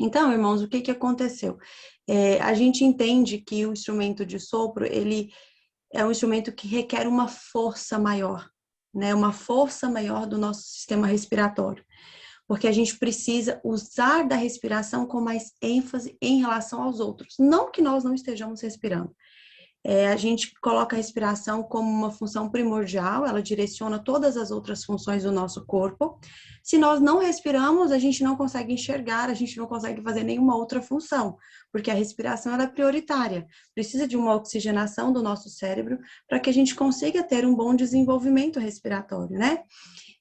Então, irmãos, o que que aconteceu? A gente entende que o instrumento de sopro, ele é um instrumento que requer uma força maior, né? Uma força maior do nosso sistema respiratório, porque a gente precisa usar da respiração com mais ênfase em relação aos outros. Não que nós não estejamos respirando. A gente coloca a respiração como uma função primordial, ela direciona todas as outras funções do nosso corpo. Se nós não respiramos, a gente não consegue enxergar, a gente não consegue fazer nenhuma outra função, porque a respiração ela é prioritária. Precisa de uma oxigenação do nosso cérebro para que a gente consiga ter um bom desenvolvimento respiratório, né?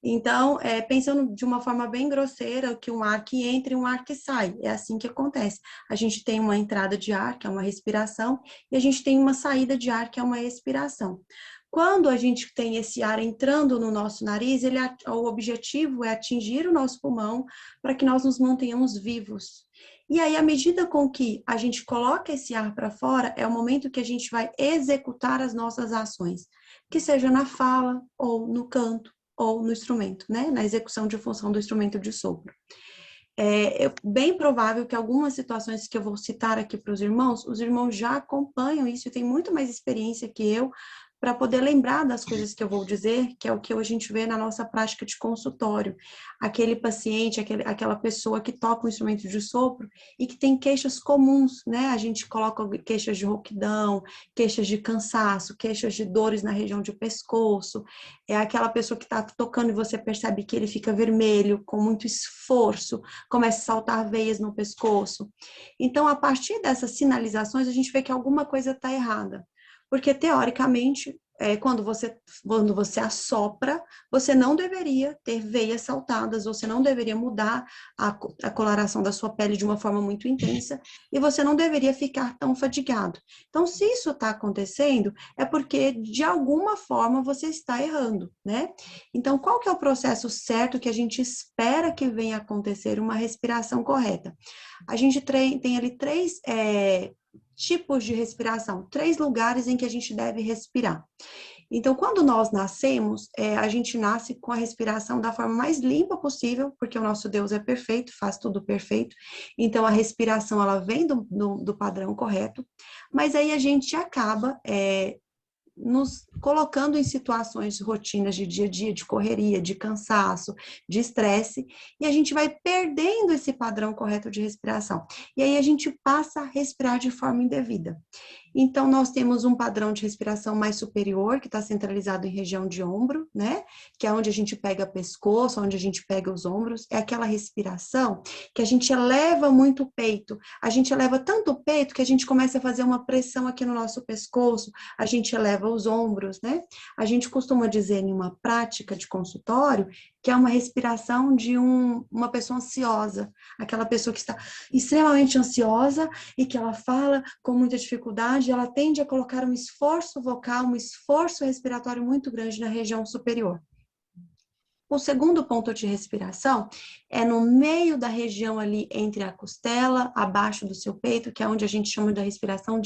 Então, pensando de uma forma bem grosseira, que um ar que entra e um ar que sai, é assim que acontece. A gente tem uma entrada de ar, que é uma respiração, e a gente tem uma saída de ar, que é uma expiração. Quando a gente tem esse ar entrando no nosso nariz, o objetivo é atingir o nosso pulmão para que nós nos mantenhamos vivos. E aí, à medida com que a gente coloca esse ar para fora, é o momento que a gente vai executar as nossas ações, que seja na fala ou no canto ou no instrumento, né? Na execução de função do instrumento de sopro. É bem provável que algumas situações que eu vou citar aqui para os irmãos já acompanham isso e têm muito mais experiência que eu para poder lembrar das coisas que eu vou dizer, que é o que a gente vê na nossa prática de consultório. Aquele paciente, aquela pessoa que toca um instrumento de sopro e que tem queixas comuns, né? A gente coloca queixas de rouquidão, queixas de cansaço, queixas de dores na região de pescoço. É aquela pessoa que está tocando e você percebe que ele fica vermelho, com muito esforço, começa a saltar veias no pescoço. Então, a partir dessas sinalizações, a gente vê que alguma coisa está errada. Porque, teoricamente, quando você assopra, você não deveria ter veias saltadas, você não deveria mudar a coloração da sua pele de uma forma muito intensa, e você não deveria ficar tão fadigado. Então, se isso está acontecendo, é porque, de alguma forma, você está errando, né? Então, qual que é o processo certo que a gente espera que venha acontecer uma respiração correta? A gente tem ali três tipos de respiração, 3 lugares em que a gente deve respirar. Então, quando nós nascemos, a gente nasce com a respiração da forma mais limpa possível, porque o nosso Deus é perfeito, faz tudo perfeito. Então, a respiração, ela vem do padrão correto, mas aí a gente acaba nos colocando em situações de rotinas de dia a dia, de correria, de cansaço, de estresse, e a gente vai perdendo esse padrão correto de respiração. E aí a gente passa a respirar de forma indevida. Então, nós temos um padrão de respiração mais superior, que está centralizado em região de ombro, né? Que é onde a gente pega pescoço, onde a gente pega os ombros. É aquela respiração que a gente eleva muito o peito. A gente eleva tanto o peito que a gente começa a fazer uma pressão aqui no nosso pescoço, a gente eleva os ombros, né? A gente costuma dizer em uma prática de consultório que é uma respiração de uma pessoa ansiosa, aquela pessoa que está extremamente ansiosa e que ela fala com muita dificuldade, ela tende a colocar um esforço vocal, um esforço respiratório muito grande na região superior. O segundo ponto de respiração é no meio da região ali entre a costela, abaixo do seu peito, que é onde a gente chama da respiração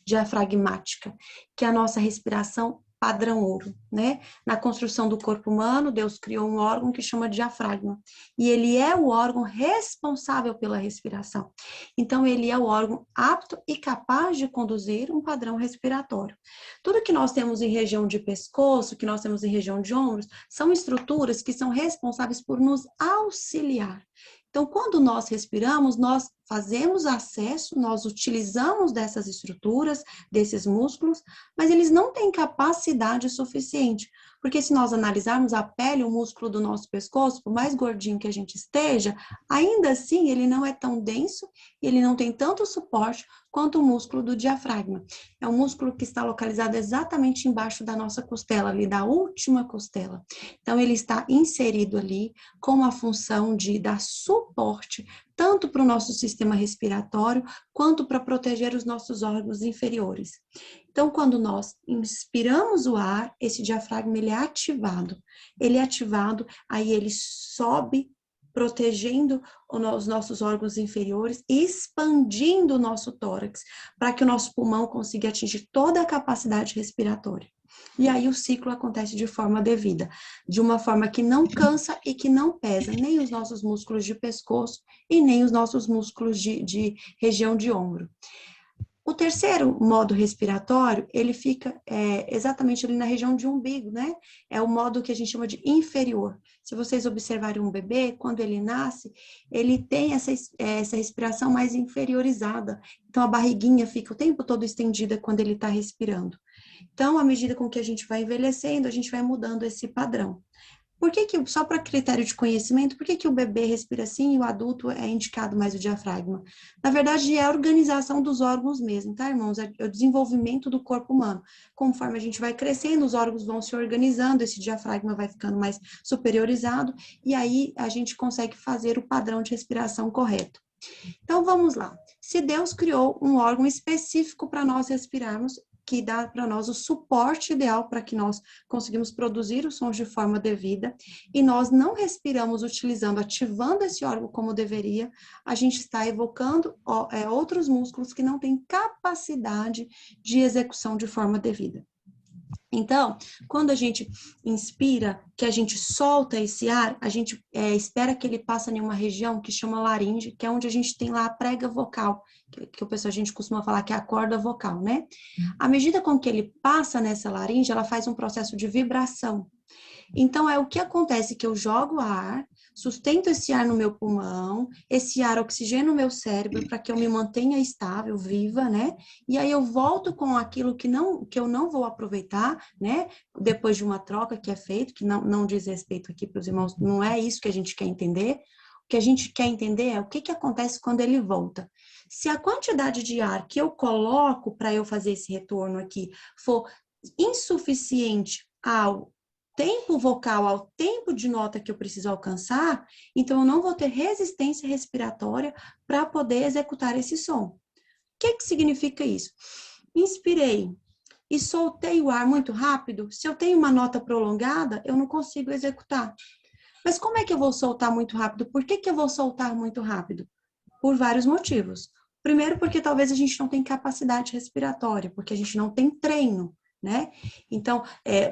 diafragmática, que é a nossa respiração padrão ouro, né? Na construção do corpo humano, Deus criou um órgão que chama diafragma, e ele é o órgão responsável pela respiração. Então, ele é o órgão apto e capaz de conduzir um padrão respiratório. Tudo que nós temos em região de pescoço, que nós temos em região de ombros, são estruturas que são responsáveis por nos auxiliar. Então, quando nós respiramos, nós fazemos acesso, nós utilizamos dessas estruturas, desses músculos, mas eles não têm capacidade suficiente. Porque se nós analisarmos a pele, o músculo do nosso pescoço, por mais gordinho que a gente esteja, ainda assim ele não é tão denso, ele não tem tanto suporte quanto o músculo do diafragma. É um músculo que está localizado exatamente embaixo da nossa costela, ali da última costela. Então, ele está inserido ali com a função de dar suporte tanto para o nosso sistema respiratório, quanto para proteger os nossos órgãos inferiores. Então, quando nós inspiramos o ar, esse diafragma ele é ativado. Ele é ativado, aí ele sobe, protegendo os nossos órgãos inferiores e expandindo o nosso tórax, para que o nosso pulmão consiga atingir toda a capacidade respiratória. E aí o ciclo acontece de forma devida, de uma forma que não cansa e que não pesa nem os nossos músculos de pescoço e nem os nossos músculos de região de ombro. O terceiro modo respiratório, ele fica exatamente ali na região de umbigo, né? É o modo que a gente chama de inferior. Se vocês observarem um bebê, quando ele nasce, ele tem essa respiração mais inferiorizada. Então, a barriguinha fica o tempo todo estendida quando ele está respirando. Então, à medida com que a gente vai envelhecendo, a gente vai mudando esse padrão. Por que só para critério de conhecimento, por que o bebê respira assim e o adulto é indicado mais o diafragma? Na verdade, é a organização dos órgãos mesmo, tá, irmãos? É o desenvolvimento do corpo humano. Conforme a gente vai crescendo, os órgãos vão se organizando, esse diafragma vai ficando mais superiorizado, e aí a gente consegue fazer o padrão de respiração correto. Então, vamos lá. Se Deus criou um órgão específico para nós respirarmos, que dá para nós o suporte ideal para que nós conseguimos produzir os sons de forma devida, e nós não respiramos ativando esse órgão como deveria, a gente está evocando outros músculos que não têm capacidade de execução de forma devida. Então, quando a gente inspira, que a gente solta esse ar, a gente espera que ele passe em uma região que chama laringe, que é onde a gente tem lá a prega vocal, que o pessoal, a gente costuma falar que é a corda vocal, né? À medida com que ele passa nessa laringe, ela faz um processo de vibração. Então, é o que acontece que eu jogo ar, sustento esse ar no meu pulmão, esse ar oxigena o meu cérebro para que eu me mantenha estável, viva, né? E aí eu volto com aquilo que eu não vou aproveitar, né? Depois de uma troca que é feita, que não diz respeito aqui para os irmãos, não é isso que a gente quer entender. O que a gente quer entender é o que acontece quando ele volta. Se a quantidade de ar que eu coloco para eu fazer esse retorno aqui for insuficiente ao tempo vocal, ao tempo de nota que eu preciso alcançar, então eu não vou ter resistência respiratória para poder executar esse som. O que significa isso? Inspirei e soltei o ar muito rápido, se eu tenho uma nota prolongada, eu não consigo executar. Mas como é que eu vou soltar muito rápido? Por que eu vou soltar muito rápido? Por vários motivos. Primeiro, porque talvez a gente não tenha capacidade respiratória, porque a gente não tem treino, né? Então,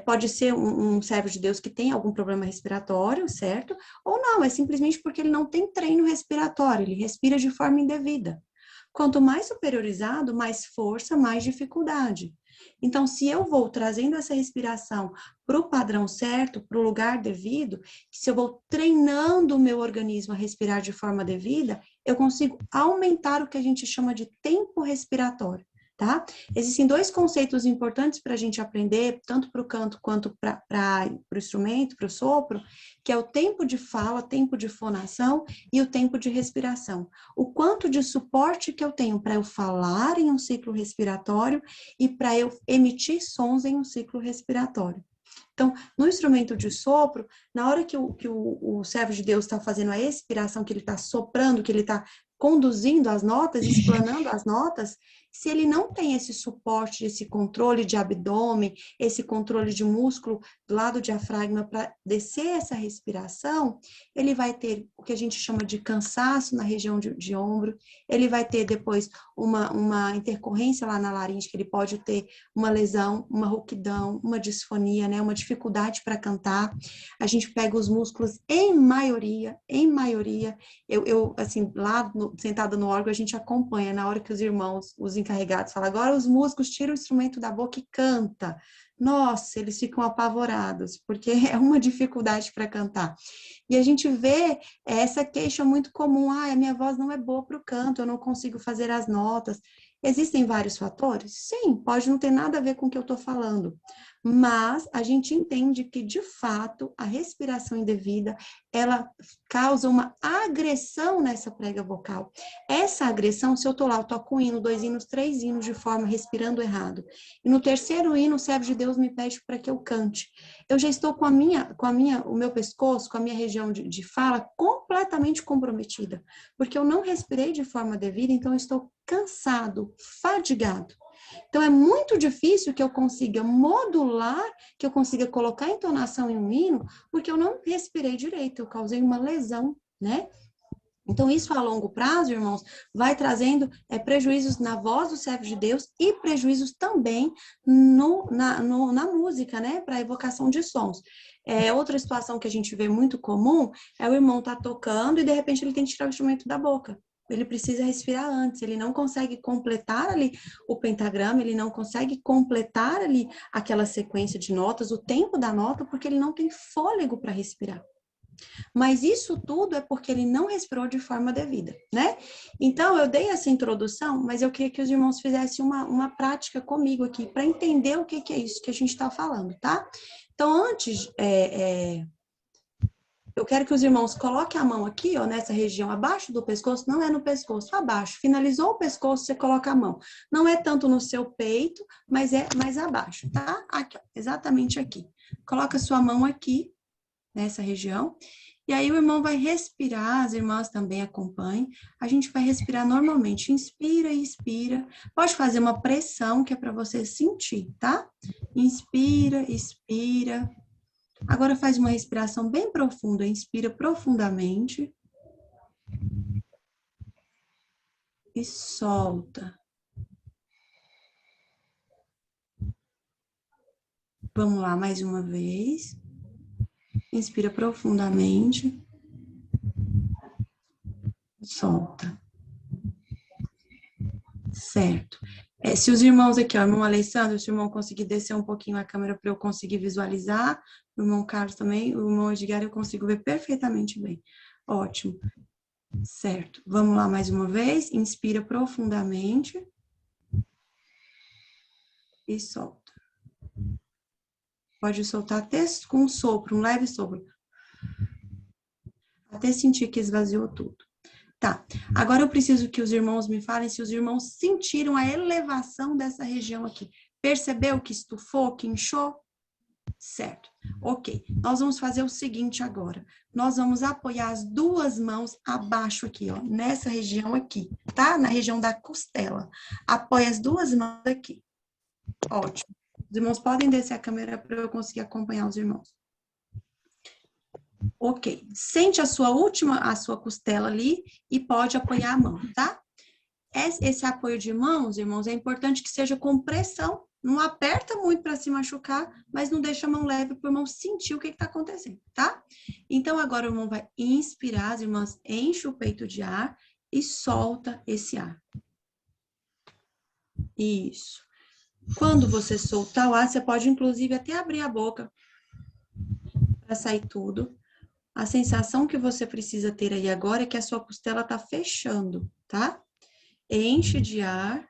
pode ser um servo de Deus que tem algum problema respiratório, certo? Ou não, é simplesmente porque ele não tem treino respiratório, ele respira de forma indevida. Quanto mais superiorizado, mais força, mais dificuldade. Então, se eu vou trazendo essa respiração para o padrão certo, para o lugar devido, se eu vou treinando o meu organismo a respirar de forma devida, eu consigo aumentar o que a gente chama de tempo respiratório. Tá? Existem dois conceitos importantes para a gente aprender, tanto para o canto quanto para o instrumento, para o sopro, que é o tempo de fala, tempo de fonação e o tempo de respiração. O quanto de suporte que eu tenho para eu falar em um ciclo respiratório e para eu emitir sons em um ciclo respiratório. Então, no instrumento de sopro, na hora que o servo de Deus está fazendo a expiração, que ele está soprando, que ele está conduzindo as notas, explanando as notas, se ele não tem esse suporte, esse controle de abdômen, esse controle de músculo do lado do diafragma para descer essa respiração, ele vai ter o que a gente chama de cansaço na região de ombro, ele vai ter depois uma intercorrência lá na laringe, que ele pode ter uma lesão, uma rouquidão, uma disfonia, né, uma dificuldade para cantar. A gente pega os músculos, em maioria, eu assim, lá sentada no órgão, a gente acompanha, na hora que os irmãos, os encarregados falam, agora os músicos tiram o instrumento da boca e canta. Nossa, eles ficam apavorados, porque é uma dificuldade para cantar. E a gente vê essa queixa muito comum, a minha voz não é boa para o canto, eu não consigo fazer as notas. Existem vários fatores? Sim, pode não ter nada a ver com o que eu estou falando, mas a gente entende que, de fato, a respiração indevida, ela causa uma agressão nessa prega vocal. Essa agressão, se eu estou lá, eu toco um hino, 2 hinos, 3 hinos de forma respirando errado, e no terceiro hino, o servo de Deus me pede para que eu cante. Eu já estou com o meu pescoço, com a minha região de fala completamente comprometida, porque eu não respirei de forma devida, então eu estou cansado, fadigado. Então, é muito difícil que eu consiga modular, que eu consiga colocar entonação em um hino, porque eu não respirei direito, eu causei uma lesão, né? Então, isso a longo prazo, irmãos, vai trazendo prejuízos na voz do servo de Deus e prejuízos também na música, né? Para a evocação de sons. Outra situação que a gente vê muito comum é o irmão tá tocando e, de repente, ele tem que tirar o instrumento da boca. Ele precisa respirar antes, ele não consegue completar ali o pentagrama, ele não consegue completar ali aquela sequência de notas, o tempo da nota, porque ele não tem fôlego para respirar. Mas isso tudo é porque ele não respirou de forma devida, né? Então, eu dei essa introdução, mas eu queria que os irmãos fizessem uma prática comigo aqui, para entender o que é isso que a gente está falando, tá? Então, antes, eu quero que os irmãos coloquem a mão aqui, ó, nessa região abaixo do pescoço, não é no pescoço, abaixo. Finalizou o pescoço, você coloca a mão. Não é tanto no seu peito, mas é mais abaixo, tá? Aqui, ó, exatamente aqui. Coloca sua mão aqui, nessa região. E aí o irmão vai respirar, as irmãs também acompanhem. A gente vai respirar normalmente, inspira e expira. Pode fazer uma pressão, que é para você sentir, tá? Inspira, expira. Agora faz uma respiração bem profunda, inspira profundamente. E solta. Vamos lá, mais uma vez. Inspira profundamente. Solta. Certo. Se os irmãos aqui, ó, o irmão Alessandro, se o irmão conseguir descer um pouquinho a câmera para eu conseguir visualizar, o irmão Carlos também, o irmão Edgar, eu consigo ver perfeitamente bem. Ótimo. Certo. Vamos lá mais uma vez. Inspira profundamente. E solta. Pode soltar até com um sopro, um leve sopro. Até sentir que esvaziou tudo. Tá. Agora eu preciso que os irmãos me falem se os irmãos sentiram a elevação dessa região aqui. Percebeu que estufou, que inchou? Certo. Ok. Nós vamos fazer o seguinte agora. Nós vamos apoiar as duas mãos abaixo aqui, ó. Nessa região aqui, tá? Na região da costela. Apoia as duas mãos aqui. Ótimo. Os irmãos podem descer a câmera para eu conseguir acompanhar os irmãos. Ok. Sente a sua costela ali e pode apoiar a mão, tá? Esse apoio de mãos, irmãos, é importante que seja com pressão. Não aperta muito para se machucar, mas não deixa a mão leve para o irmão sentir o que está acontecendo, tá? Então, agora o irmão vai inspirar, as irmãs enchem o peito de ar e solta esse ar. Isso. Quando você soltar o ar, você pode, inclusive, até abrir a boca para sair tudo. A sensação que você precisa ter aí agora é que a sua costela está fechando, tá? Enche de ar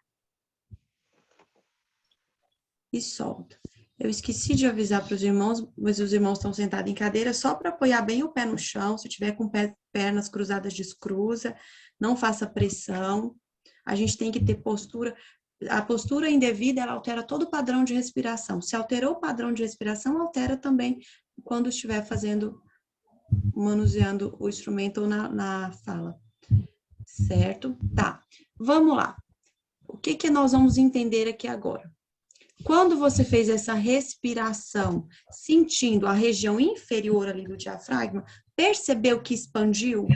e solta. Eu esqueci de avisar para os irmãos, mas os irmãos estão sentados em cadeira, só para apoiar bem o pé no chão. Se tiver com pernas cruzadas, descruza. Não faça pressão. A gente tem que ter postura. A postura indevida, ela altera todo o padrão de respiração. Se alterou o padrão de respiração, altera também quando estiver manuseando o instrumento ou na fala. Certo? Tá. Vamos lá. O que nós vamos entender aqui agora? Quando você fez essa respiração, sentindo a região inferior ali do diafragma, percebeu que expandiu?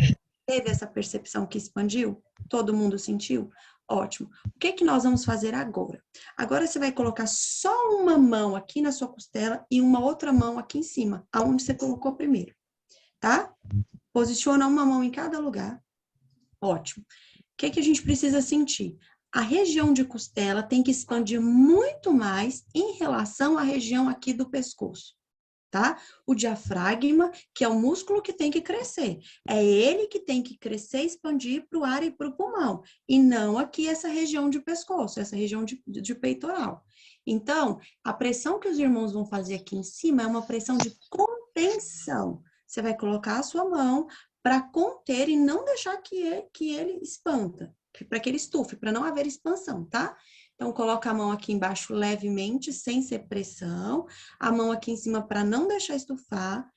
Teve essa percepção que expandiu? Todo mundo sentiu? Ótimo. O que nós vamos fazer agora? Agora você vai colocar só uma mão aqui na sua costela e uma outra mão aqui em cima, aonde você colocou primeiro, tá? Posiciona uma mão em cada lugar. Ótimo. O que a gente precisa sentir? A região de costela tem que expandir muito mais em relação à região aqui do pescoço, tá? O diafragma, que é o músculo que tem que crescer. É ele que tem que crescer, expandir para o ar e para o pulmão. E não aqui essa região de pescoço, essa região de peitoral. Então, a pressão que os irmãos vão fazer aqui em cima é uma pressão de contenção. Você vai colocar a sua mão para conter e não deixar que ele espanta, para que ele estufe, para não haver expansão, tá? Então, coloca a mão aqui embaixo levemente, sem ser pressão, a mão aqui em cima para não deixar estufar,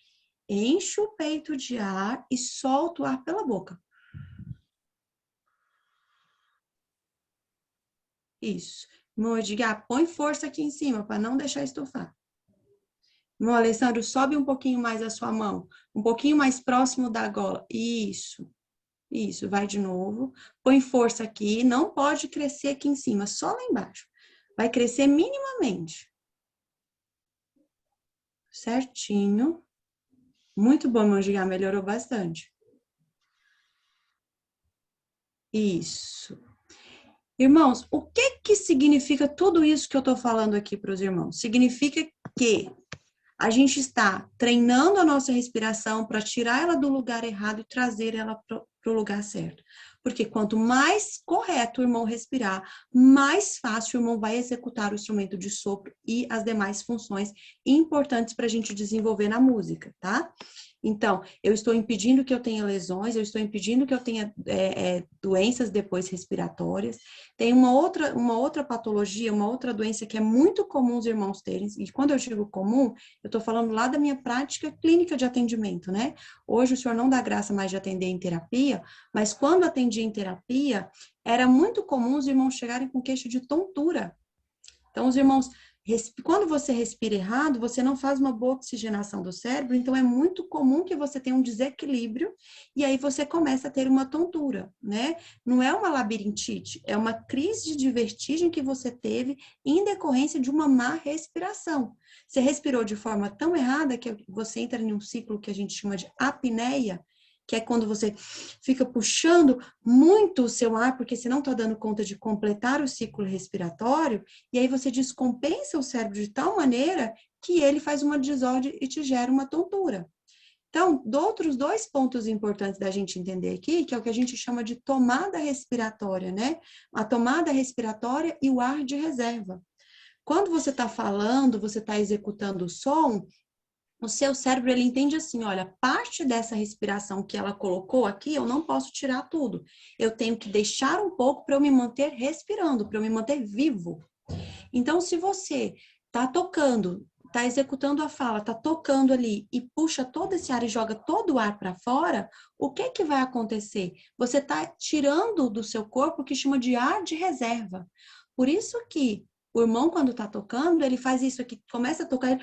enche o peito de ar e solta o ar pela boca. Isso. Irmão Edgar, põe força aqui em cima para não deixar estufar. Irmão Alessandro, sobe um pouquinho mais a sua mão, um pouquinho mais próximo da gola. Isso. Isso, vai de novo. Põe força aqui, não pode crescer aqui em cima, só lá embaixo. Vai crescer minimamente. Certinho. Muito bom, Manjiá, melhorou bastante. Isso. Irmãos, o que que significa tudo isso que eu tô falando aqui para os irmãos? Significa que a gente está treinando a nossa respiração para tirar ela do lugar errado e trazer ela para o lugar certo. Porque quanto mais correto o irmão respirar, mais fácil o irmão vai executar o instrumento de sopro e as demais funções importantes para a gente desenvolver na música, tá? Então, eu estou impedindo que eu tenha lesões, eu estou impedindo que eu tenha doenças depois respiratórias. Tem uma outra patologia, uma outra doença que é muito comum os irmãos terem, e quando eu digo comum, eu estou falando lá da minha prática clínica de atendimento, né? Hoje o senhor não dá graça mais de atender em terapia, mas quando atendia em terapia, era muito comum os irmãos chegarem com queixa de tontura. Então, os irmãos, quando você respira errado, você não faz uma boa oxigenação do cérebro, então é muito comum que você tenha um desequilíbrio e aí você começa a ter uma tontura, né? Não é uma labirintite, é uma crise de vertigem que você teve em decorrência de uma má respiração. Você respirou de forma tão errada que você entra em um ciclo que a gente chama de apneia, que é quando você fica puxando muito o seu ar, porque você não está dando conta de completar o ciclo respiratório, e aí você descompensa o cérebro de tal maneira que ele faz uma desordem e te gera uma tontura. Então, outros dois pontos importantes da gente entender aqui, que é o que a gente chama de tomada respiratória, né? A tomada respiratória e o ar de reserva. Quando você está falando, você está executando o som, o seu cérebro, ele entende assim, olha, parte dessa respiração que ela colocou aqui, eu não posso tirar tudo. Eu tenho que deixar um pouco para eu me manter respirando, para eu me manter vivo. Então, se você está tocando, está executando a fala, está tocando ali e puxa todo esse ar e joga todo o ar para fora, o que que vai acontecer? Você está tirando do seu corpo o que chama de ar de reserva. Por isso que o irmão, quando está tocando, ele faz isso aqui, começa a tocar,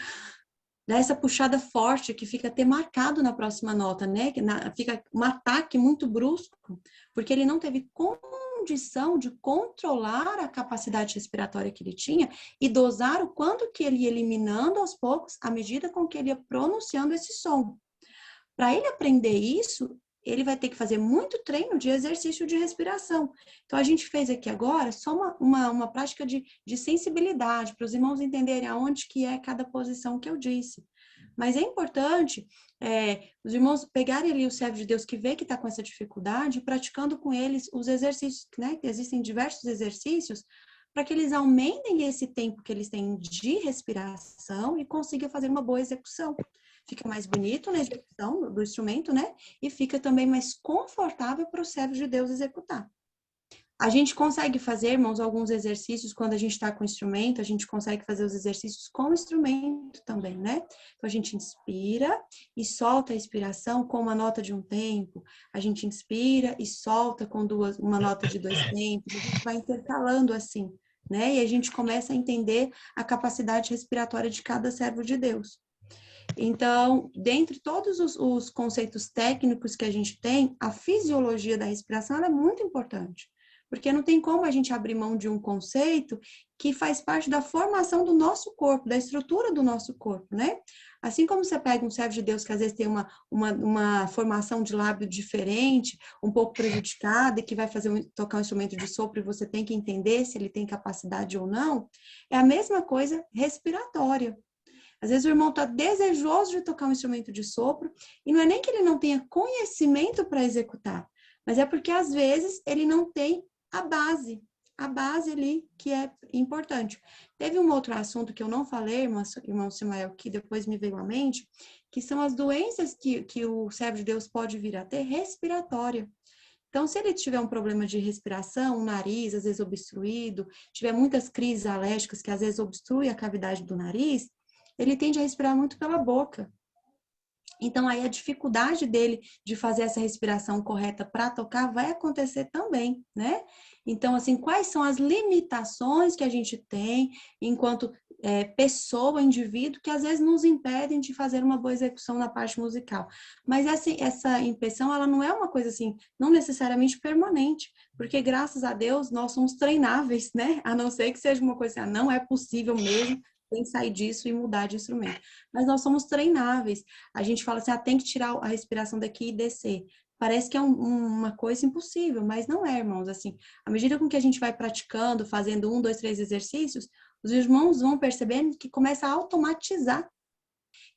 dá essa puxada forte que fica até marcado na próxima nota, né? Fica um ataque muito brusco, porque ele não teve condição de controlar a capacidade respiratória que ele tinha e dosar o quanto que ele ia eliminando aos poucos, à medida com que ele ia pronunciando esse som. Para ele aprender isso, ele vai ter que fazer muito treino de exercício de respiração. Então, a gente fez aqui agora só uma prática de sensibilidade, para os irmãos entenderem aonde que é cada posição que eu disse. Mas é importante os irmãos pegarem ali o servo de Deus que vê que está com essa dificuldade, praticando com eles os exercícios, né? Existem diversos exercícios para que eles aumentem esse tempo que eles têm de respiração e consigam fazer uma boa execução. Fica mais bonito na execução do instrumento, né? E fica também mais confortável para o servo de Deus executar. A gente consegue fazer, irmãos, alguns exercícios quando a gente está com o instrumento, a gente consegue fazer os exercícios com o instrumento também, né? Então, a gente inspira e solta a expiração com uma nota de um tempo, a gente inspira e solta com uma nota de 2 tempos, a gente vai intercalando assim, né? E a gente começa a entender a capacidade respiratória de cada servo de Deus. Então, dentre todos os conceitos técnicos que a gente tem, a fisiologia da respiração é muito importante, porque não tem como a gente abrir mão de um conceito que faz parte da formação do nosso corpo, da estrutura do nosso corpo, né? Assim como você pega um servo de Deus que às vezes tem uma formação de lábio diferente, um pouco prejudicada, e que vai tocar um instrumento de sopro e você tem que entender se ele tem capacidade ou não, é a mesma coisa respiratória. Às vezes o irmão está desejoso de tocar um instrumento de sopro e não é nem que ele não tenha conhecimento para executar, mas é porque às vezes ele não tem a base ali que é importante. Teve um outro assunto que eu não falei, irmão Simael, que depois me veio à mente, que são as doenças que o servo de Deus pode vir a ter respiratória. Então, se ele tiver um problema de respiração, o nariz às vezes obstruído, tiver muitas crises alérgicas que às vezes obstruem a cavidade do nariz, ele tende a respirar muito pela boca. Então, aí a dificuldade dele de fazer essa respiração correta para tocar vai acontecer também, né? Então, assim, quais são as limitações que a gente tem enquanto pessoa, indivíduo, que às vezes nos impedem de fazer uma boa execução na parte musical. Mas essa impressão, ela não é uma coisa assim, não necessariamente permanente, porque graças a Deus nós somos treináveis, né? A não ser que seja uma coisa assim, não é possível mesmo, tem que sair disso e mudar de instrumento. Mas nós somos treináveis. A gente fala assim, tem que tirar a respiração daqui e descer. Parece que é uma coisa impossível, mas não é, irmãos. Assim, à medida com que a gente vai praticando, fazendo 1, 2, 3 exercícios, os irmãos vão percebendo que começa a automatizar.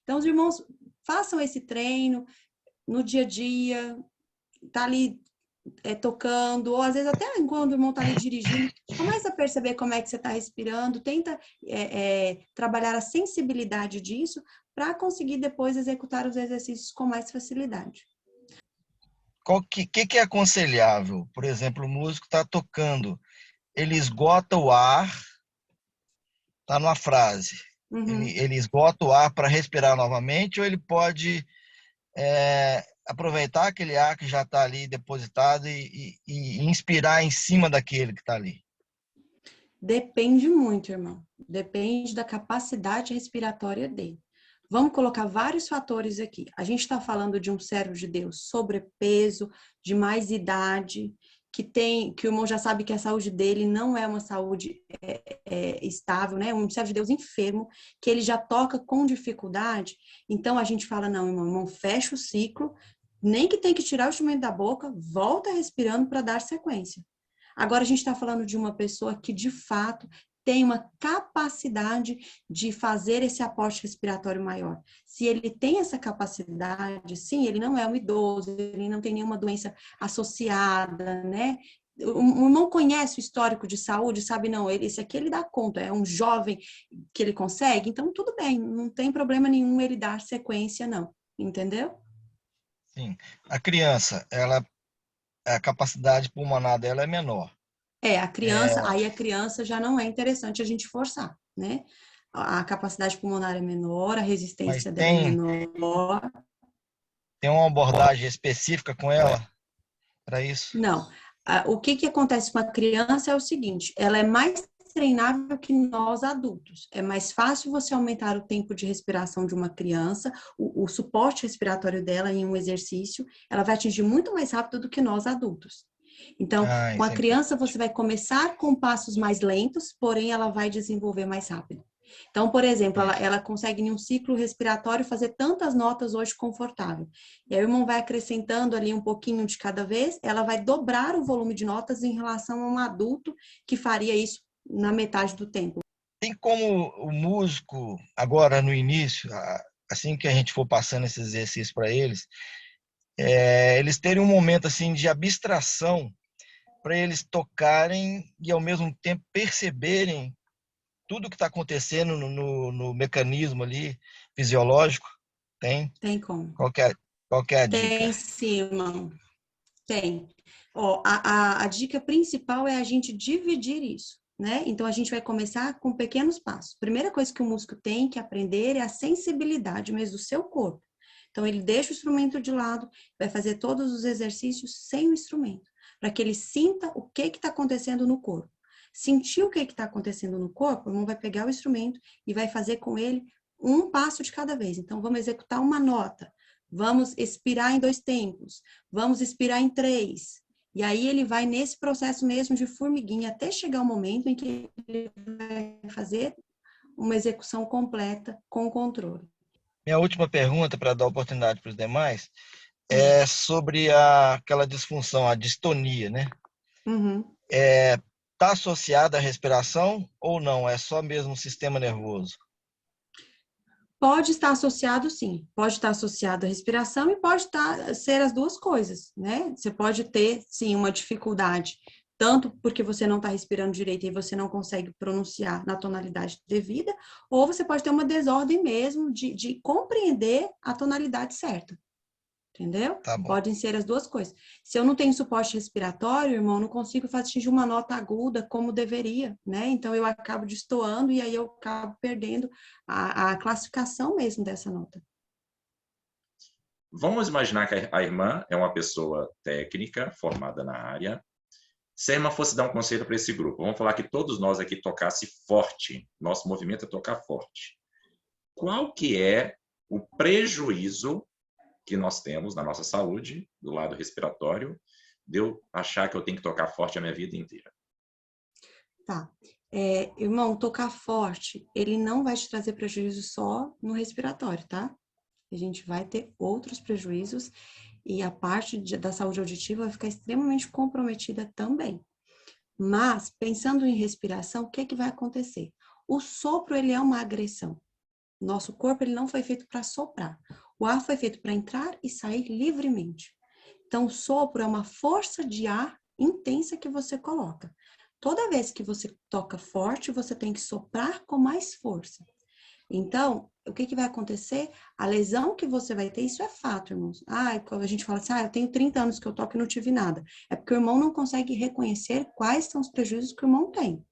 Então, os irmãos façam esse treino no dia a dia, tá ali tocando, ou às vezes até enquanto o irmão tá ali dirigindo, começa a perceber como é que você está respirando, tenta trabalhar a sensibilidade disso para conseguir depois executar os exercícios com mais facilidade. O que é aconselhável? Por exemplo, o músico está tocando, ele esgota o ar, está numa frase, Uhum. ele esgota o ar para respirar novamente, ou ele pode aproveitar aquele ar que já está ali depositado e inspirar em cima daquele que está ali? Depende muito, irmão. Depende da capacidade respiratória dele. Vamos colocar vários fatores aqui. A gente está falando de um servo de Deus sobrepeso, de mais idade, que o irmão já sabe que a saúde dele não é uma saúde estável, né? Um servo de Deus enfermo, que ele já toca com dificuldade. Então a gente fala, não, irmão, fecha o ciclo, nem que tem que tirar o instrumento da boca, volta respirando para dar sequência. Agora a gente está falando de uma pessoa que de fato tem uma capacidade de fazer esse aporte respiratório maior. Se ele tem essa capacidade, sim, ele não é um idoso, ele não tem nenhuma doença associada, né? O irmão conhece o histórico de saúde, sabe, não, esse aqui ele dá conta, é um jovem que ele consegue, então tudo bem, não tem problema nenhum ele dar sequência, não, entendeu? Sim. A criança, a capacidade pulmonar dela é menor. Aí a criança já não é interessante a gente forçar, né? A capacidade pulmonar é menor, a Mas resistência dela é tem, menor. tem uma abordagem específica com ela para isso? Não. O que acontece com a criança é o seguinte, ela é mais treinável que nós adultos. É mais fácil você aumentar o tempo de respiração de uma criança, o suporte respiratório dela em um exercício, ela vai atingir muito mais rápido do que nós adultos. Então, com a Isso é criança, importante. você vai começar com passos mais lentos, porém ela vai desenvolver mais rápido. Então, por exemplo, ela consegue em um ciclo respiratório fazer tantas notas hoje confortável. E aí o irmão vai acrescentando ali um pouquinho de cada vez, ela vai dobrar o volume de notas em relação a um adulto que faria isso na metade do tempo. Tem como o músico, agora no início, assim que a gente for passando esse exercício para eles, eles terem um momento assim de abstração para eles tocarem e ao mesmo tempo perceberem tudo que está acontecendo no mecanismo ali fisiológico? Tem? Tem como? Qual que é, qual que é a dica? Tem sim, irmão. Tem. Ó, a dica principal é a gente dividir isso, né? Então, a gente vai começar com pequenos passos. Primeira coisa que o músico tem que aprender é a sensibilidade mesmo do seu corpo. Então, ele deixa o instrumento de lado, vai fazer todos os exercícios sem o instrumento, para que ele sinta o que está acontecendo no corpo. Sentir o que está acontecendo no corpo, o irmão vai pegar o instrumento e vai fazer com ele um passo de cada vez. Então, vamos executar uma nota. Vamos expirar em 2 tempos. Vamos expirar em 3. E aí ele vai nesse processo mesmo de formiguinha até chegar o momento em que ele vai fazer uma execução completa com controle. Minha última pergunta, para dar oportunidade para os demais, Hum. é sobre aquela disfunção, a distonia, né? Uhum. Está associada à respiração ou não? É só mesmo o sistema nervoso? Pode estar associado, sim. Pode estar associado à respiração e pode ser as duas coisas, né? Você pode ter, sim, uma dificuldade, tanto porque você não está respirando direito e você não consegue pronunciar na tonalidade devida, ou você pode ter uma desordem mesmo de compreender a tonalidade certa. Entendeu? Tá bom. Podem ser as duas coisas. Se eu não tenho suporte respiratório, irmão, não consigo atingir uma nota aguda como deveria, né? Então eu acabo destoando e aí eu acabo perdendo a classificação mesmo dessa nota. Vamos imaginar que a irmã é uma pessoa técnica, formada na área, Se a irmã fosse dar um conselho para esse grupo, vamos falar que todos nós aqui tocasse forte, nosso movimento é tocar forte. Qual que é o prejuízo que nós temos na nossa saúde, do lado respiratório, de eu achar que eu tenho que tocar forte a minha vida inteira? Tá. Irmão, tocar forte, ele não vai te trazer prejuízo só no respiratório, tá? A gente vai ter outros prejuízos e a parte da saúde auditiva vai ficar extremamente comprometida também. Mas, pensando em respiração, o que é que vai acontecer? O sopro, ele é uma agressão. Nosso corpo, ele não foi feito para soprar. O ar foi feito para entrar e sair livremente. Então, o sopro é uma força de ar intensa que você coloca. Toda vez que você toca forte, você tem que soprar com mais força. Então, o que que vai acontecer? A lesão que você vai ter, isso é fato, irmãos. Quando a gente fala assim, eu tenho 30 anos que eu toco e não tive nada. É porque o irmão não consegue reconhecer quais são os prejuízos que o irmão tem.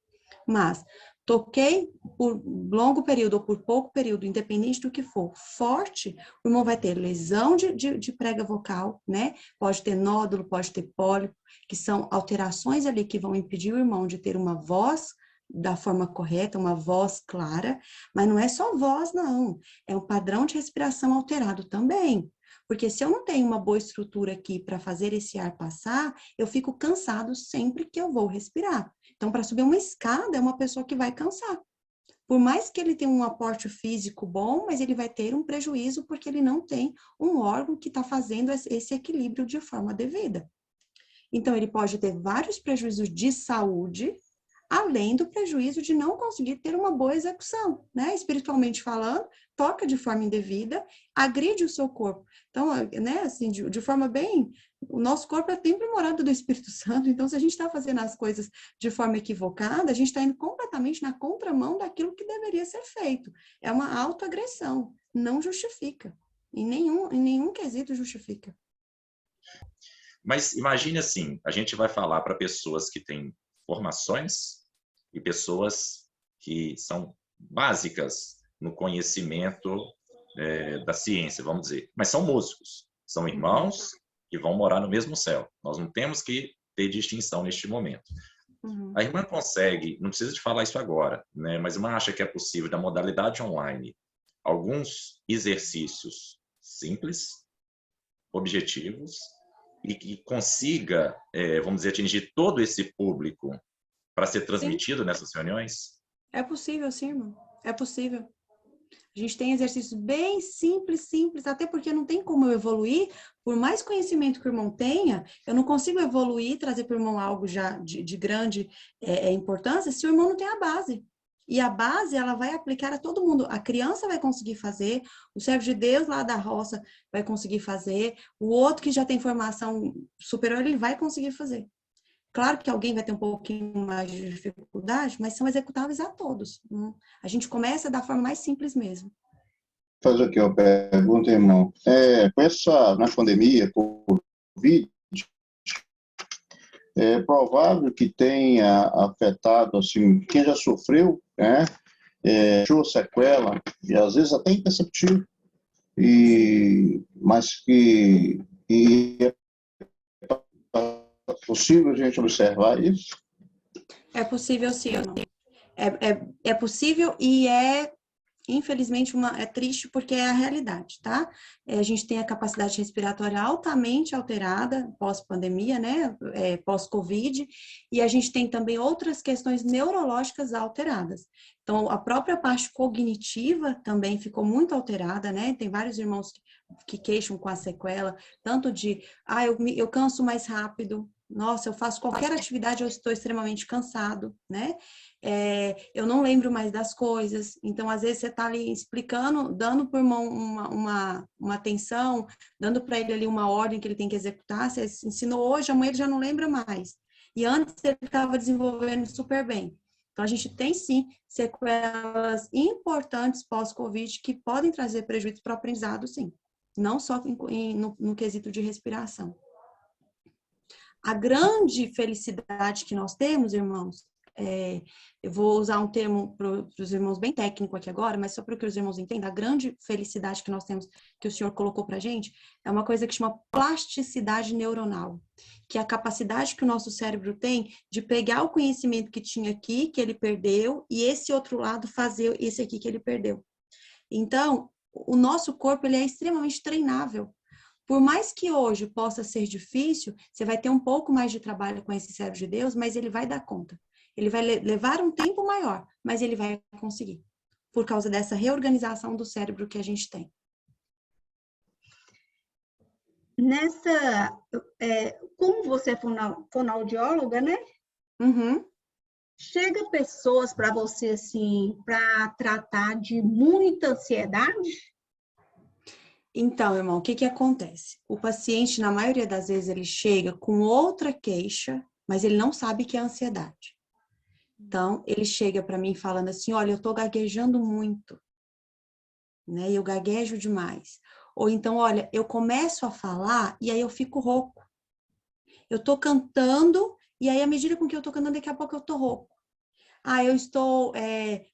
Mas, toquei por longo período ou por pouco período, independente do que for, forte, o irmão vai ter lesão de prega vocal, né? Pode ter nódulo, pode ter pólipo, que são alterações ali que vão impedir o irmão de ter uma voz da forma correta, uma voz clara, mas não é só voz, não. É um padrão de respiração alterado também. Porque se eu não tenho uma boa estrutura aqui para fazer esse ar passar, eu fico cansado sempre que eu vou respirar. Então, para subir uma escada, é uma pessoa que vai cansar. Por mais que ele tenha um aporte físico bom, mas ele vai ter um prejuízo porque ele não tem um órgão que está fazendo esse equilíbrio de forma devida. Então, ele pode ter vários prejuízos de saúde, além do prejuízo de não conseguir ter uma boa execução, né? Espiritualmente falando, toca de forma indevida, agride o seu corpo. Então, né, assim, de forma bem... O nosso corpo é templo e morada do Espírito Santo, então se a gente está fazendo as coisas de forma equivocada, a gente está indo completamente na contramão daquilo que deveria ser feito. É uma autoagressão, não justifica. Em nenhum quesito justifica. Mas imagine assim, a gente vai falar para pessoas que têm formações e pessoas que são básicas no conhecimento da ciência, vamos dizer. Mas são músicos, são irmãos que vão morar no mesmo céu. Nós não temos que ter distinção neste momento. A irmã consegue, não precisa de falar isso agora, né? Mas a irmã acha que é possível, da modalidade online, alguns exercícios simples, objetivos, e que consiga, vamos dizer, atingir todo esse público para ser transmitido Sim. nessas reuniões? É possível, sim, irmão. É possível. A gente tem exercícios bem simples, até porque não tem como eu evoluir. Por mais conhecimento que o irmão tenha, eu não consigo evoluir, trazer para o irmão algo já de grande importância, se o irmão não tem a base. E a base, ela vai aplicar a todo mundo. A criança vai conseguir fazer, o servo de Deus lá da roça vai conseguir fazer, o outro que já tem formação superior, ele vai conseguir fazer. Claro que alguém vai ter um pouquinho mais de dificuldade, mas são executáveis a todos. A gente começa da forma mais simples mesmo. Fazer aqui uma pergunta, irmão. Na pandemia, Covid, é provável que tenha afetado, assim, quem já sofreu, né? Deixou sequela, e às vezes até imperceptível, mas que é possível a gente observar isso? É possível, sim, irmão. É possível e infelizmente, é triste porque é a realidade, tá? A gente tem a capacidade respiratória altamente alterada pós-pandemia, né? Pós-Covid, e a gente tem também outras questões neurológicas alteradas. Então, a própria parte cognitiva também ficou muito alterada, né? Tem vários irmãos que queixam com a sequela, tanto de, eu canso mais rápido, nossa, eu faço qualquer atividade, eu estou extremamente cansado, né? Eu não lembro mais das coisas. Então, às vezes, você está ali explicando, dando para o irmão uma atenção, dando para ele ali uma ordem que ele tem que executar. Você ensinou hoje, amanhã ele já não lembra mais. E antes ele estava desenvolvendo super bem. Então, a gente tem, sim, sequelas importantes pós-Covid que podem trazer prejuízo para o aprendizado, sim. Não só no quesito de respiração. A grande felicidade que nós temos, irmãos, eu vou usar um termo para os irmãos bem técnico aqui agora, mas só para que os irmãos entendam, a grande felicidade que nós temos, que o Senhor colocou para a gente, é uma coisa que chama plasticidade neuronal, que é a capacidade que o nosso cérebro tem de pegar o conhecimento que tinha aqui, que ele perdeu, e esse outro lado fazer esse aqui que ele perdeu. Então, o nosso corpo ele é extremamente treinável. Por mais que hoje possa ser difícil, você vai ter um pouco mais de trabalho com esse cérebro de Deus, mas ele vai dar conta. Ele vai levar um tempo maior, mas ele vai conseguir, por causa dessa reorganização do cérebro que a gente tem. Como você é fonoaudióloga, né? Uhum. Chega pessoas para você, assim, para tratar de muita ansiedade? Então, irmão, o que acontece? O paciente, na maioria das vezes, ele chega com outra queixa, mas ele não sabe que é ansiedade. Então, ele chega para mim falando assim, olha, eu tô gaguejando muito, né? Eu gaguejo demais. Ou então, olha, eu começo a falar e aí eu fico rouco. Eu tô cantando e aí, à medida com que eu tô cantando, daqui a pouco eu tô rouco. Eu estou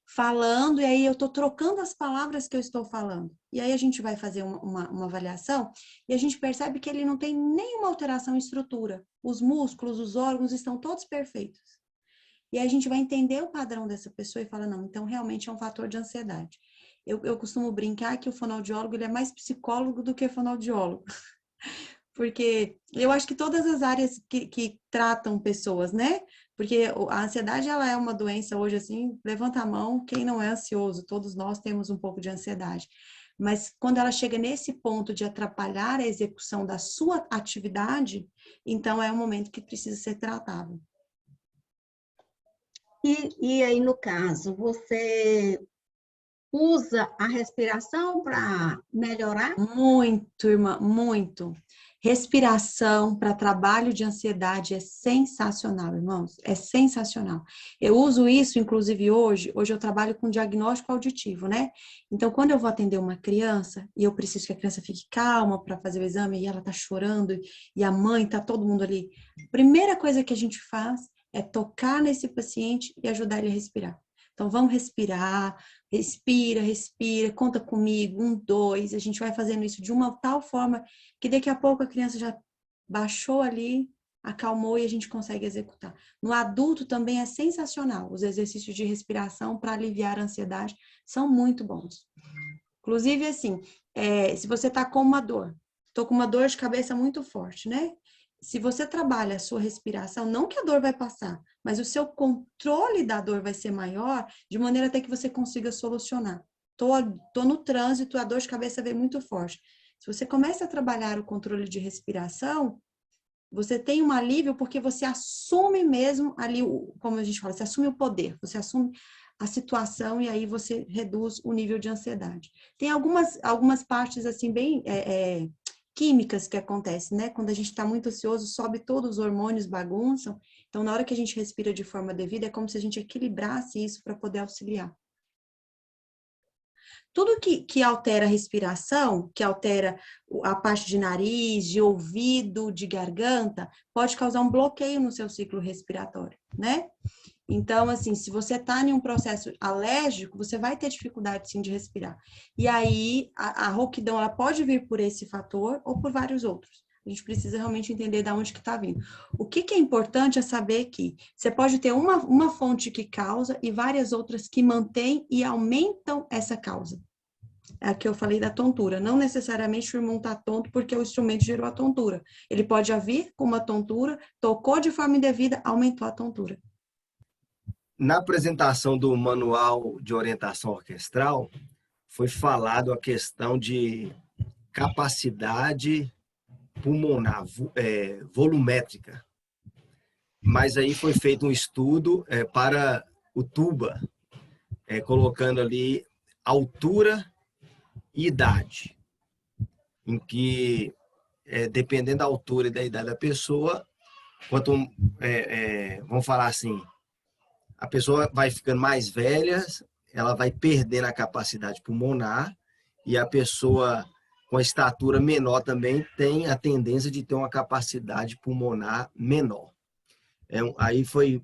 falando e aí eu estou trocando as palavras que eu estou falando. E aí a gente vai fazer uma avaliação e a gente percebe que ele não tem nenhuma alteração em estrutura. Os músculos, os órgãos estão todos perfeitos. E aí a gente vai entender o padrão dessa pessoa e fala, não, então realmente é um fator de ansiedade. Eu costumo brincar que o fonoaudiólogo ele é mais psicólogo do que fonoaudiólogo. Porque eu acho que todas as áreas que tratam pessoas, né? Porque a ansiedade, ela é uma doença hoje, assim, levanta a mão, quem não é ansioso? Todos nós temos um pouco de ansiedade. Mas quando ela chega nesse ponto de atrapalhar a execução da sua atividade, então é um momento que precisa ser tratado. E aí, no caso, você usa a respiração para melhorar? Muito, irmã, muito. Respiração para trabalho de ansiedade é sensacional, irmãos. É sensacional. Eu uso isso, inclusive, hoje. Hoje eu trabalho com diagnóstico auditivo, né? Então, quando eu vou atender uma criança e eu preciso que a criança fique calma para fazer o exame e ela tá chorando e a mãe tá todo mundo ali, a primeira coisa que a gente faz é tocar nesse paciente e ajudar ele a respirar. Então, vamos respirar, respira, respira, conta comigo, 1, 2, a gente vai fazendo isso de uma tal forma que daqui a pouco a criança já baixou ali, acalmou e a gente consegue executar. No adulto também é sensacional, os exercícios de respiração para aliviar a ansiedade são muito bons. Inclusive, assim, se você está com uma dor, estou com uma dor de cabeça muito forte, né? Se você trabalha a sua respiração, não que a dor vai passar, mas o seu controle da dor vai ser maior, de maneira até que você consiga solucionar. Tô no trânsito, a dor de cabeça veio muito forte. Se você começa a trabalhar o controle de respiração, você tem um alívio porque você assume mesmo ali, como a gente fala, você assume o poder, você assume a situação e aí você reduz o nível de ansiedade. Tem algumas partes assim bem químicas que acontecem, né? Quando a gente está muito ansioso, sobe todos os hormônios, bagunçam. Então, na hora que a gente respira de forma devida, é como se a gente equilibrasse isso para poder auxiliar. Tudo que altera a respiração, que altera a parte de nariz, de ouvido, de garganta, pode causar um bloqueio no seu ciclo respiratório, né? Então, assim, se você está em um processo alérgico, você vai ter dificuldade, sim, de respirar. E aí, a rouquidão, ela pode vir por esse fator ou por vários outros. A gente precisa realmente entender de onde que está vindo. O que é importante é saber que você pode ter uma fonte que causa e várias outras que mantêm e aumentam essa causa. É a que eu falei da tontura. Não necessariamente o irmão está tonto porque o instrumento gerou a tontura. Ele pode vir com uma tontura, tocou de forma indevida, aumentou a tontura. Na apresentação do Manual de Orientação Orquestral, foi falado a questão de capacidade pulmonar, volumétrica. Mas aí foi feito um estudo para o tuba, colocando ali altura e idade, em que, dependendo da altura e da idade da pessoa, vamos falar assim, a pessoa vai ficando mais velha, ela vai perdendo a capacidade pulmonar e a pessoa com a estatura menor também tem a tendência de ter uma capacidade pulmonar menor. Aí foi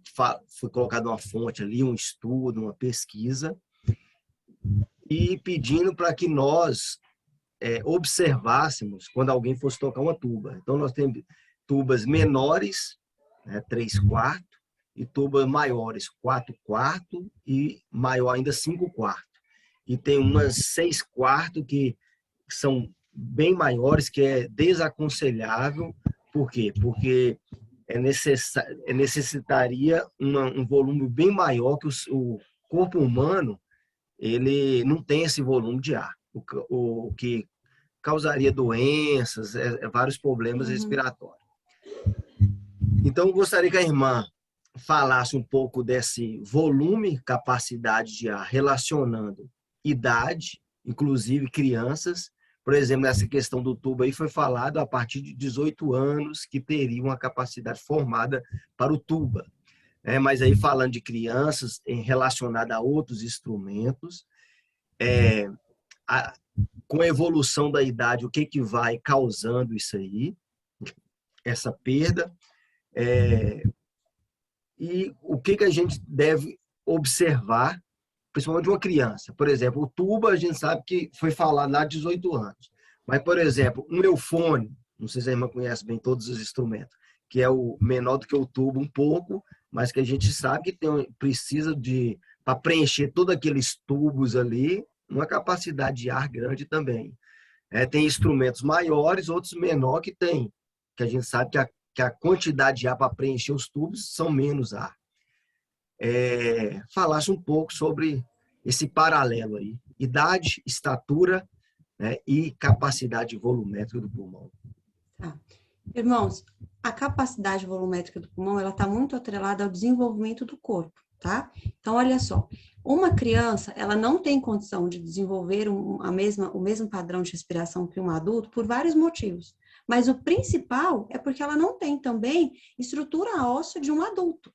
colocada uma fonte ali, um estudo, uma pesquisa, e pedindo para que nós observássemos quando alguém fosse tocar uma tuba. Então, nós temos tubas menores, né, 3/4, e tubas maiores, 4/4, e maior ainda 5/4. E tem umas 6/4 que são bem maiores, que é desaconselhável. Por quê? Porque necessitaria um volume bem maior, que o corpo humano ele não tem esse volume de ar, o que causaria doenças, vários problemas respiratórios. Então, eu gostaria que a irmã falasse um pouco desse volume, capacidade de ar, relacionando idade, inclusive crianças. Por exemplo, nessa questão do tubo aí foi falado a partir de 18 anos que teria uma capacidade formada para o tuba. Mas aí falando de crianças relacionada a outros instrumentos, com a evolução da idade, o que vai causando isso aí, essa perda, e o que a gente deve observar, principalmente uma criança. Por exemplo, o tuba, a gente sabe que foi falado lá de 18 anos. Mas, por exemplo, um eufone, não sei se a irmã conhece bem todos os instrumentos, que é o menor do que o tuba um pouco, mas que a gente sabe que precisa para preencher todos aqueles tubos ali, uma capacidade de ar grande também. Tem instrumentos maiores, outros menores que a gente sabe que a quantidade de ar para preencher os tubos são menos ar. Falasse um pouco sobre esse paralelo aí, idade, estatura, né, e capacidade volumétrica do pulmão. Irmãos, a capacidade volumétrica do pulmão, ela está muito atrelada ao desenvolvimento do corpo, tá? Então, olha só, uma criança, ela não tem condição de desenvolver o mesmo padrão de respiração que um adulto por vários motivos. Mas o principal é porque ela não tem também estrutura óssea de um adulto.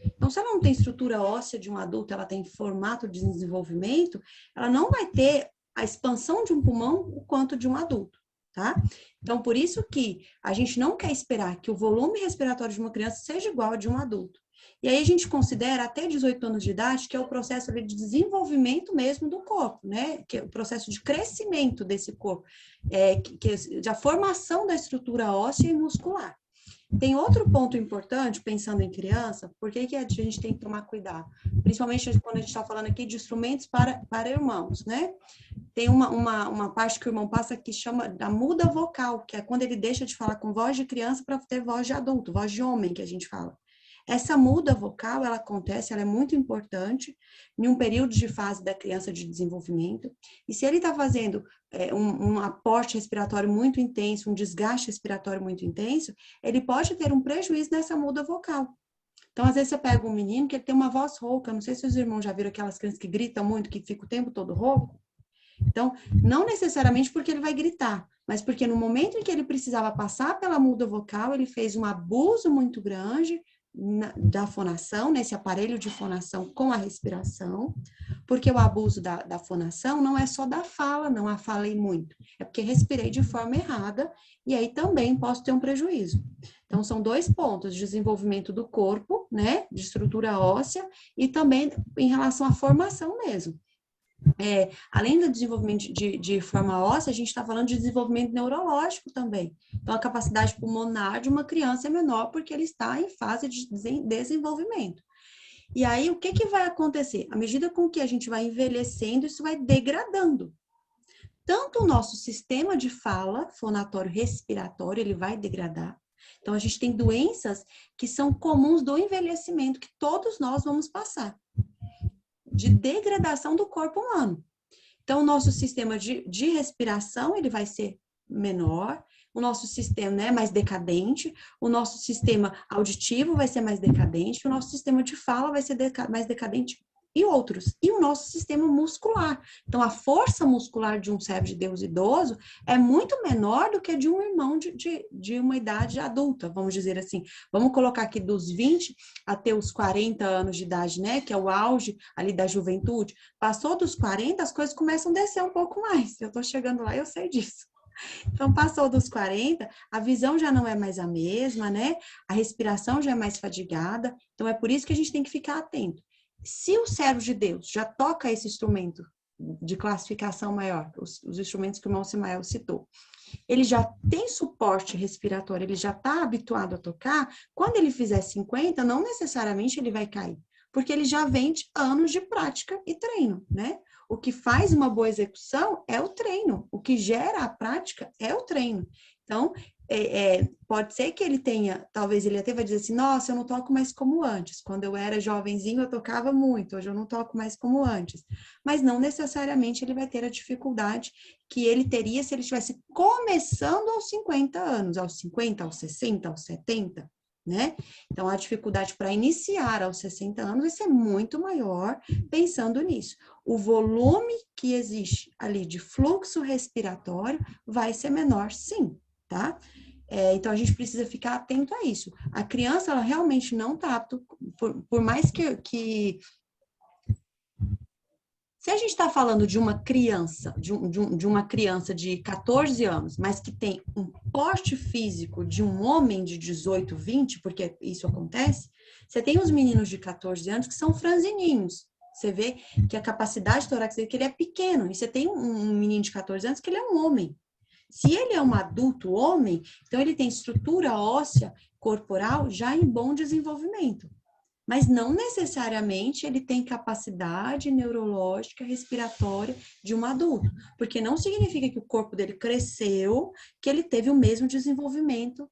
Então, se ela não tem estrutura óssea de um adulto, ela tem formato de desenvolvimento, ela não vai ter a expansão de um pulmão o quanto de um adulto, tá? Então, por isso que a gente não quer esperar que o volume respiratório de uma criança seja igual ao de um adulto. E aí a gente considera até 18 anos de idade, que é o processo de desenvolvimento mesmo do corpo, né? Que é o processo de crescimento desse corpo, da formação da estrutura óssea e muscular. Tem outro ponto importante, pensando em criança, por que a gente tem que tomar cuidado? Principalmente quando a gente está falando aqui de instrumentos para irmãos, né? Tem uma parte que o irmão passa que chama da muda vocal, que é quando ele deixa de falar com voz de criança para ter voz de adulto, voz de homem, que a gente fala. Essa muda vocal, ela acontece, ela é muito importante em um período de fase da criança de desenvolvimento. E se ele está fazendo um aporte respiratório muito intenso, um desgaste respiratório muito intenso, ele pode ter um prejuízo nessa muda vocal. Então, às vezes você pega um menino que ele tem uma voz rouca, não sei se os irmãos já viram aquelas crianças que gritam muito, que ficam o tempo todo rouco. Então, não necessariamente porque ele vai gritar, mas porque no momento em que ele precisava passar pela muda vocal, ele fez um abuso muito grande da fonação, nesse aparelho de fonação com a respiração, porque o abuso da fonação não é só da fala, não falei muito, é porque respirei de forma errada e aí também posso ter um prejuízo. Então, são dois pontos, desenvolvimento do corpo, né, de estrutura óssea e também em relação à formação mesmo. Além do desenvolvimento de forma óssea, a gente está falando de desenvolvimento neurológico também. Então, a capacidade pulmonar de uma criança é menor porque ele está em fase de desenvolvimento. E aí, o que vai acontecer? À medida com que a gente vai envelhecendo, isso vai degradando. Tanto o nosso sistema de fala, fonatório respiratório, ele vai degradar. Então, a gente tem doenças que são comuns do envelhecimento, que todos nós vamos passar, de degradação do corpo humano. Então, o nosso sistema de respiração, ele vai ser menor, o nosso sistema, né, mais decadente, o nosso sistema auditivo vai ser mais decadente, o nosso sistema de fala vai ser mais decadente e outros. E o nosso sistema muscular. Então, a força muscular de um servo de Deus idoso é muito menor do que a de um irmão de uma idade adulta, vamos dizer assim. Vamos colocar aqui dos 20 até os 40 anos de idade, né? Que é o auge ali da juventude. Passou dos 40, as coisas começam a descer um pouco mais. Eu tô chegando lá, eu sei disso. Então, passou dos 40, a visão já não é mais a mesma, né? A respiração já é mais fadigada. Então, é por isso que a gente tem que ficar atento. Se o servo de Deus já toca esse instrumento de classificação maior, os instrumentos que o irmão Simael citou, ele já tem suporte respiratório, ele já está habituado a tocar, quando ele fizer 50, não necessariamente ele vai cair, porque ele já vem de anos de prática e treino, né? O que faz uma boa execução é o treino, o que gera a prática é o treino. Então, pode ser que ele tenha, talvez ele até vai dizer assim, nossa, eu não toco mais como antes. Quando eu era jovenzinho, eu tocava muito, hoje eu não toco mais como antes. Mas não necessariamente ele vai ter a dificuldade que ele teria se ele estivesse começando aos 50 anos, aos 50, aos 60, aos 70, né? Então, a dificuldade para iniciar aos 60 anos vai ser muito maior pensando nisso. O volume que existe ali de fluxo respiratório vai ser menor, sim, tá? Então, a gente precisa ficar atento a isso. A criança, ela realmente não está apta, por mais que... Se a gente está falando de uma criança, de uma criança de 14 anos, mas que tem um porte físico de um homem de 18, 20, porque isso acontece, você tem uns meninos de 14 anos que são franzininhos. Você vê que a capacidade torácica dele, que ele é pequeno, e você tem um menino de 14 anos que ele é um homem. Se ele é um adulto homem, então ele tem estrutura óssea corporal já em bom desenvolvimento. Mas não necessariamente ele tem capacidade neurológica, respiratória de um adulto. Porque não significa que o corpo dele cresceu, que ele teve o mesmo desenvolvimento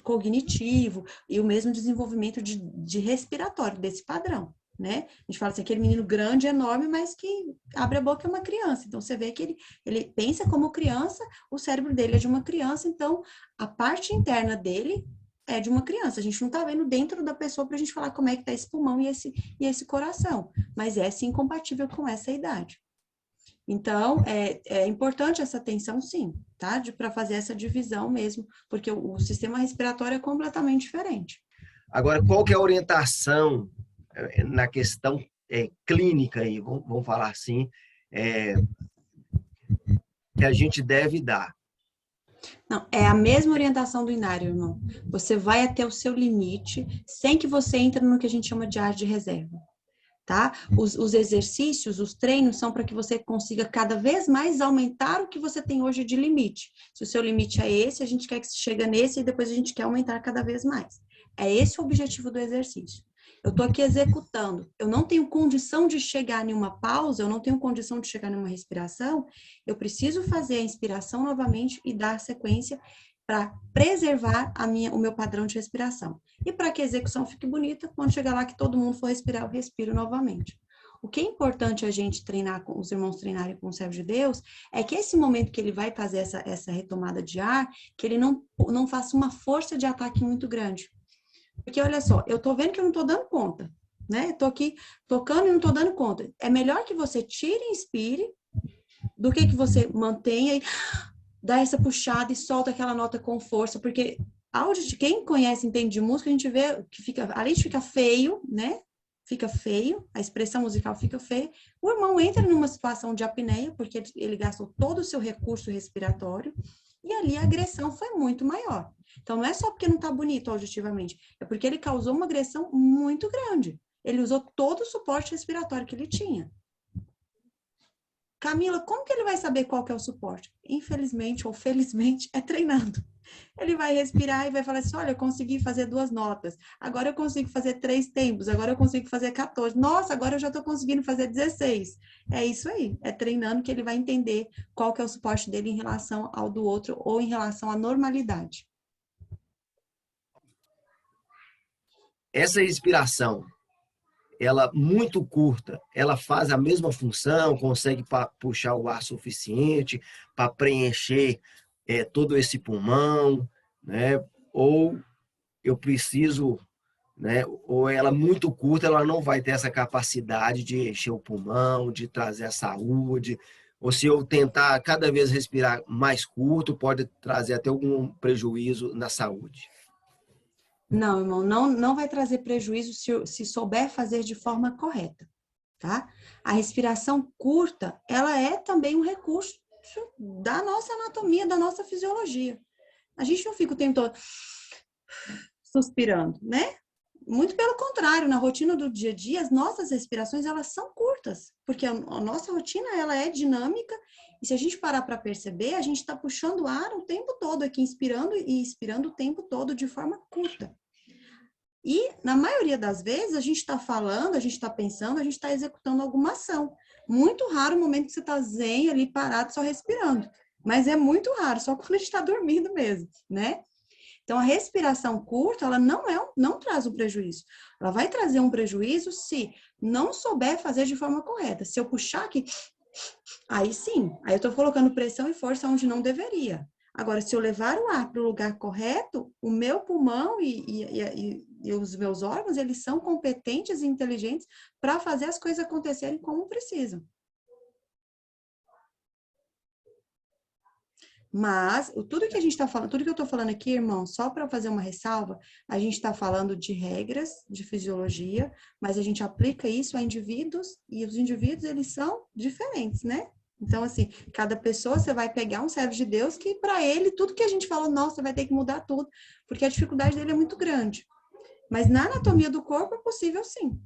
cognitivo e o mesmo desenvolvimento de respiratório, desse padrão, né? A gente fala assim, aquele menino grande, enorme, mas que abre a boca é uma criança. Então, você vê que ele pensa como criança, o cérebro dele é de uma criança, então, a parte interna dele é de uma criança. A gente não tá vendo dentro da pessoa pra gente falar como é que tá esse pulmão e esse coração, mas é sim compatível com essa idade. Então, é importante essa atenção, sim, tá? Para fazer essa divisão mesmo, porque o sistema respiratório é completamente diferente. Agora, qual que é a orientação na questão clínica aí, vamos falar assim, que a gente deve dar? Não, é a mesma orientação do Inário, irmão. Você vai até o seu limite, sem que você entre no que a gente chama de área de reserva, tá? Os exercícios, os treinos são para que você consiga cada vez mais aumentar o que você tem hoje de limite. Se o seu limite é esse, a gente quer que você chegue nesse e depois a gente quer aumentar cada vez mais. É esse o objetivo do exercício. Eu estou aqui executando, eu não tenho condição de chegar em uma pausa, eu não tenho condição de chegar em uma respiração, eu preciso fazer a inspiração novamente e dar sequência para preservar o meu padrão de respiração. E para que a execução fique bonita, quando chegar lá que todo mundo for respirar, eu respiro novamente. O que é importante a gente treinar, os irmãos treinarem com o servo de Deus, é que esse momento que ele vai fazer essa retomada de ar, que ele não faça uma força de ataque muito grande. Porque, olha só, eu tô vendo que eu não tô dando conta, né? Tô aqui tocando e não tô dando conta. É melhor que você tire e inspire do que você mantenha e dá essa puxada e solta aquela nota com força, porque quem conhece, entende de música, a gente vê que além de ficar feio, né? Fica feio, a expressão musical fica feia. O irmão entra numa situação de apneia, porque ele gastou todo o seu recurso respiratório, e ali a agressão foi muito maior. Então, não é só porque não está bonito auditivamente, é porque ele causou uma agressão muito grande. Ele usou todo o suporte respiratório que ele tinha. Camila, como que ele vai saber qual que é o suporte? Infelizmente ou felizmente, é treinando. Ele vai respirar e vai falar assim, olha, eu consegui fazer 2 notas, agora eu consigo fazer 3 tempos, agora eu consigo fazer 14. Nossa, agora eu já estou conseguindo fazer 16. É isso aí, é treinando que ele vai entender qual que é o suporte dele em relação ao do outro ou em relação à normalidade. Essa respiração, ela muito curta, ela faz a mesma função, consegue puxar o ar suficiente para preencher todo esse pulmão, né? Ou eu preciso, né? Ou ela muito curta, ela não vai ter essa capacidade de encher o pulmão, de trazer a saúde. Ou se eu tentar cada vez respirar mais curto, pode trazer até algum prejuízo na saúde. Não, irmão, não vai trazer prejuízo se souber fazer de forma correta, tá? A respiração curta, ela é também um recurso da nossa anatomia, da nossa fisiologia. A gente não fica o tempo todo suspirando, né? Muito pelo contrário, na rotina do dia a dia, as nossas respirações, elas são curtas, porque a nossa rotina, ela é dinâmica, e se a gente parar para perceber, a gente está puxando ar o tempo todo aqui, inspirando e expirando o tempo todo de forma curta. E, na maioria das vezes, a gente está falando, a gente está pensando, a gente está executando alguma ação. Muito raro o momento que você está zen ali, parado, só respirando. Mas é muito raro, só quando a gente está dormindo mesmo, né? Então, a respiração curta, ela não traz um prejuízo. Ela vai trazer um prejuízo se não souber fazer de forma correta. Se eu puxar aqui, aí sim, aí eu estou colocando pressão e força onde não deveria. Agora, se eu levar o ar para o lugar correto, o meu pulmão e os meus órgãos, eles são competentes e inteligentes para fazer as coisas acontecerem como precisam. Mas, tudo que a gente está falando, tudo que eu estou falando aqui, irmão, só para fazer uma ressalva, a gente está falando de regras de fisiologia, mas a gente aplica isso a indivíduos, e os indivíduos, eles são diferentes, né? Então, assim, cada pessoa, você vai pegar um servo de Deus que, para ele, tudo que a gente fala, nossa, vai ter que mudar tudo, porque a dificuldade dele é muito grande. Mas na anatomia do corpo é possível, sim.